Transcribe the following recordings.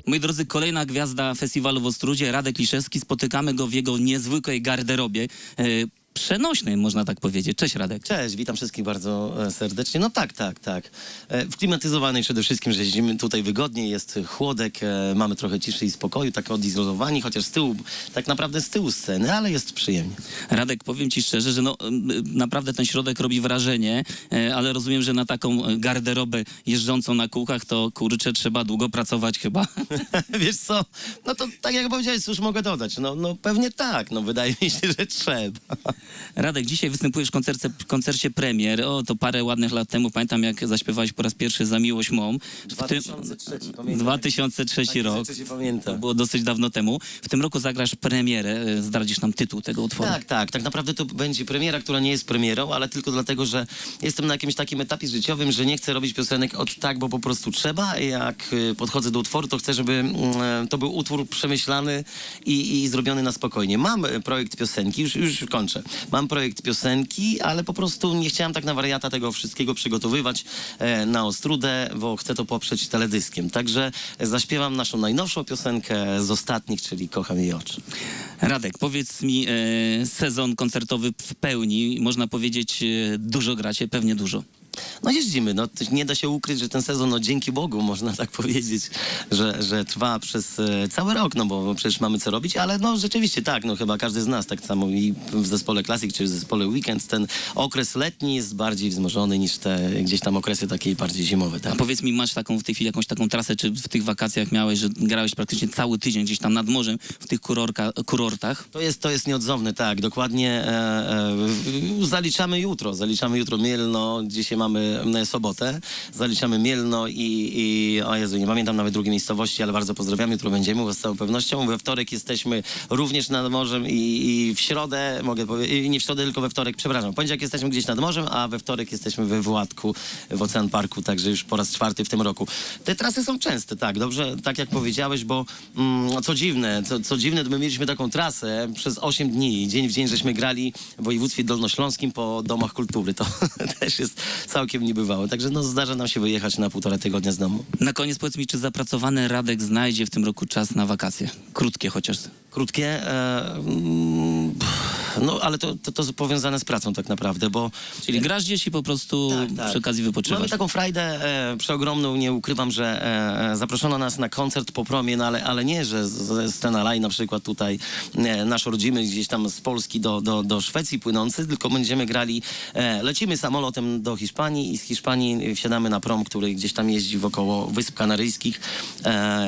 Moi drodzy, kolejna gwiazda festiwalu w Ostródzie, Radek Liszewski. Spotykamy go w jego niezwykłej garderobie. Przenośnej, można tak powiedzieć. Cześć, Radek. Cześć, witam wszystkich bardzo serdecznie. No tak. W klimatyzowanej przede wszystkim, że siedzimy tutaj wygodnie, jest chłodek, mamy trochę ciszy i spokoju, tak odizolowani, chociaż tak naprawdę z tyłu sceny, ale jest przyjemnie. Radek, powiem ci szczerze, że naprawdę ten środek robi wrażenie, ale rozumiem, że na taką garderobę jeżdżącą na kółkach, to kurczę, trzeba długo pracować chyba. Wiesz co, no to tak jak powiedziałeś, cóż mogę dodać, no pewnie tak, no wydaje mi się, że trzeba. Radek, dzisiaj występujesz w koncercie premier. To parę ładnych lat temu. Pamiętam, jak zaśpiewałeś po raz pierwszy Za miłość mą. 2003, pamiętam. 2003 rok. Rzeczy się pamiętam. To było dosyć dawno temu. W tym roku zagrasz premierę. Zdradzisz nam tytuł tego utworu. Tak. Tak naprawdę to będzie premiera, która nie jest premierą, ale tylko dlatego, że jestem na jakimś takim etapie życiowym, że nie chcę robić piosenek bo po prostu trzeba. Jak podchodzę do utworu, to chcę, żeby to był utwór przemyślany i zrobiony na spokojnie. Mam projekt piosenki, już kończę. Mam projekt piosenki, ale po prostu nie chciałem tak na wariata tego wszystkiego przygotowywać na Ostródę, bo chcę to poprzeć teledyskiem. Także zaśpiewam naszą najnowszą piosenkę z ostatnich, czyli Kocham jej oczy. Radek, powiedz mi, sezon koncertowy w pełni, można powiedzieć, dużo gracie, pewnie dużo. No jeździmy, nie da się ukryć, że ten sezon, dzięki Bogu, można tak powiedzieć, że trwa przez cały rok, bo przecież mamy co robić, ale rzeczywiście tak, chyba każdy z nas, tak samo i w zespole Classic, czy w zespole Weekend, ten okres letni jest bardziej wzmożony niż te gdzieś tam okresy takie bardziej zimowe. Tak? A powiedz mi, masz w tej chwili jakąś taką trasę, czy w tych wakacjach miałeś, że grałeś praktycznie cały tydzień gdzieś tam nad morzem, w tych kurortach? To jest nieodzowne, tak, dokładnie. Zaliczamy jutro Mielno, dzisiaj mamy sobotę, zaliczamy Mielno o Jezu, nie pamiętam nawet drugiej miejscowości, ale bardzo pozdrawiam, jutro będziemy z całą pewnością. We wtorek jesteśmy również nad morzem i w środę, mogę powiedzieć, nie w środę, tylko we wtorek, przepraszam, w poniedziałek jesteśmy gdzieś nad morzem, a we wtorek jesteśmy we Władku, w Ocean Parku, także już po raz 4 w tym roku. Te trasy są częste, tak, dobrze, tak jak powiedziałeś, bo co dziwne, to my mieliśmy taką trasę przez 8 dni, dzień w dzień, żeśmy grali w województwie dolnośląskim po domach kultury, to też jest całkiem niebywałe. Także zdarza nam się wyjechać na 1,5 tygodnia z domu. Na koniec powiedz mi, czy zapracowany Radek znajdzie w tym roku czas na wakacje? Krótkie chociaż. Krótkie? Ale to powiązane z pracą tak naprawdę, bo... Czyli grasz gdzieś i po prostu przy okazji wypoczywasz. Mamy taką frajdę przeogromną, nie ukrywam, że zaproszono nas na koncert po promie, ale nie, że ze Stena Line na przykład tutaj nasz rodzimy gdzieś tam z Polski do Szwecji płynący, tylko będziemy grali, lecimy samolotem do Hiszpanii i z Hiszpanii wsiadamy na prom, który gdzieś tam jeździ wokoło Wysp Kanaryjskich,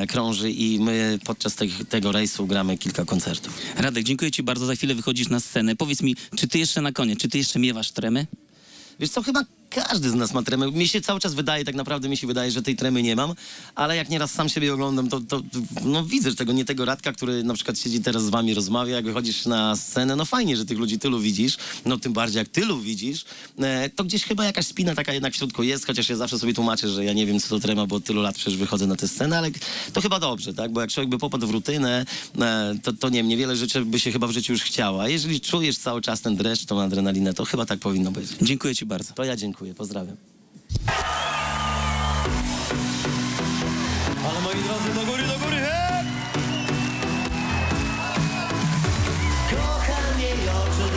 krąży i my podczas tego rejsu gramy kilka koncertów. Radek, dziękuję ci bardzo, za chwilę wychodzisz na scenę. Powiedz mi, czy ty jeszcze na koniec, czy ty jeszcze miewasz tremy? Wiesz co, chyba każdy z nas ma tremę. Mi się cały czas wydaje, tak naprawdę mi się wydaje, że tej tremy nie mam, ale jak nieraz sam siebie oglądam, to widzę, że nie tego Radka, który na przykład siedzi teraz z wami, rozmawia, jak wychodzisz na scenę, fajnie, że tych ludzi tylu widzisz, tym bardziej jak tylu widzisz, to gdzieś chyba jakaś spina taka jednak w środku jest, chociaż ja zawsze sobie tłumaczę, że ja nie wiem, co to trema, bo od tylu lat przecież wychodzę na tę scenę, ale to chyba dobrze, tak, bo jak człowiek by popadł w rutynę, to nie wiem, niewiele rzeczy by się chyba w życiu już chciała. A jeżeli czujesz cały czas ten dreszcz, tą adrenalinę, to chyba tak powinno być. Dziękuję ci bardzo. To ja dziękuję, pozdrawiam. Ale moi drodzy, do góry, he! Kocham jej oczy,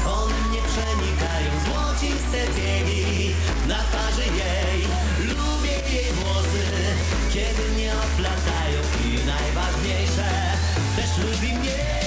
one mnie przenikają, złociste biegi na twarzy jej. Lubię jej włosy, kiedy mnie oplatają i najważniejsze, też lubi mnie.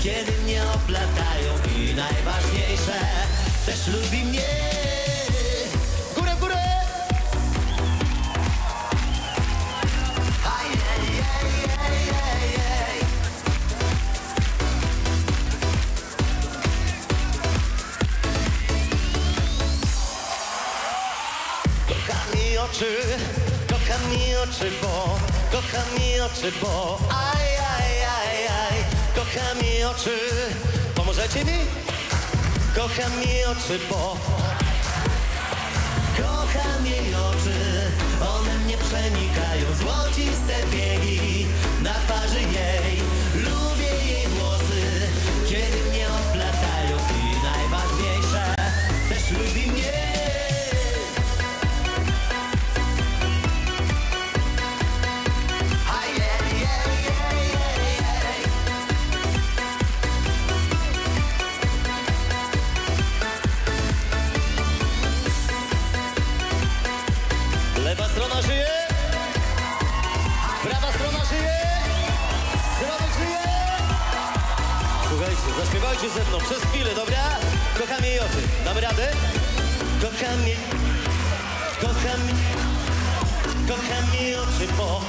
kiedy mnie oplatają i najważniejsze, też lubi mnie. W górę, w górę! Kocham mi oczy, bo aj, aj, aj, aj. Kocham mi oczy, pomożecie mi? Kocham mi oczy, bo kocham jej oczy, one mnie przenikają, złociste biegi na twarzy jej. Lubię jej włosy, kiedy mnie oplatają i najważniejsze, też lubi mnie. Lewa strona żyje, prawa strona żyje, środek żyje. Słuchajcie, zaśpiewajcie ze mną przez chwilę, dobra? Kocham jej oczy, damy radę? Kocham jej oczy, bo